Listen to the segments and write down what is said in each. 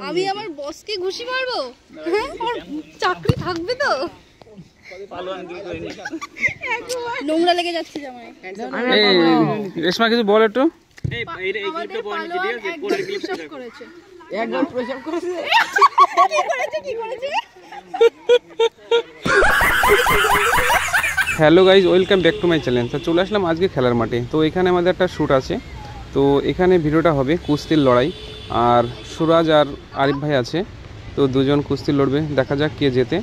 আমি আমার বসকে ঘুষি মারবো? হ্যাঁ, ওর চাকরি থাকবে তো? নোংরা লেগে যাচ্ছে জামাই। রেশমা কিছু বল একটু। Hello guys, welcome back to my channel. তো চলে আসলাম আজকে খেলার মাঠে। তো এখানে আমাদের একটা শ্যুট আছে, তো এখানে ভিডিওটা হবে কুস্তির লড়াই। আর সুরাজ আর আরিফ ভাই আছে, তো দুজন কুস্তি লড়বে, দেখা যাক কে জেতে।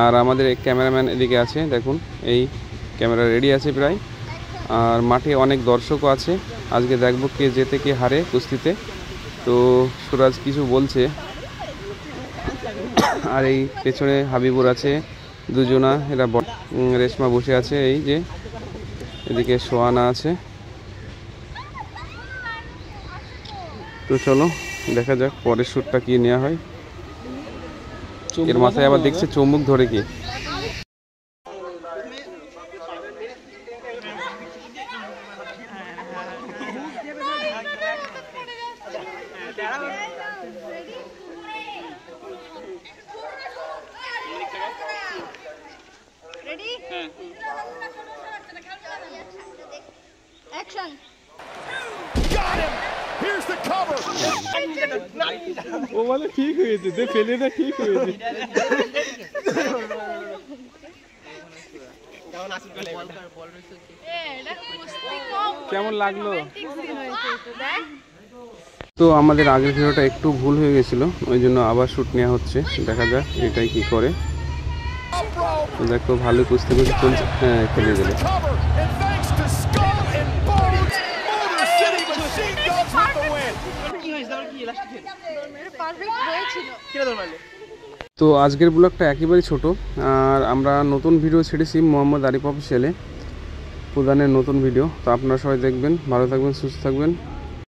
আর আমাদের ক্যামেরাম্যান এদিকে আছে, দেখুন এই ক্যামেরা রেডি আছে প্রায়। আর মাঠে অনেক দর্শকও আছে, আজকে দেখবো কে জেতে কে হারে কুস্তিতে। তো সুরাজ কিছু বলছে, আর এই পেছনে হাবিবুর আছে, দুজনা এরা রেশমা বসে আছে, এই যে এদিকে সোয়ানা আছে। তো চলো দেখা যাক পরের শ্যুটটা কি নেওয়া হয়। এর মাথায় আবার দেখছে চুম্বক ধরে কি। Ready? Action. Got him. Here's the cover. ও বলে ঠিক হয়েছে, দে ফেলে না, ঠিক হয়েছে। কেমন লাগলো? তো আমাদের আগের ভিডিওটা একটু ভুল হয়ে গেছিল, ওই জন্য আবার শ্যুট নেওয়া হচ্ছে, দেখা যাক এটাই কি করে। দেখো ভালো কুস্তি কুস্তি চলছে, হ্যাঁ খেলে গেলে। তো আজকের ব্লগটা একেবারে ছোট, আর আমরা নতুন ভিডিও ছেড়েছি মোহাম্মদ আরিফ অফিসিয়ালে, প্রধানের নতুন ভিডিও। তো আপনারা সবাই দেখবেন, ভালো থাকবেন, সুস্থ থাকবেন।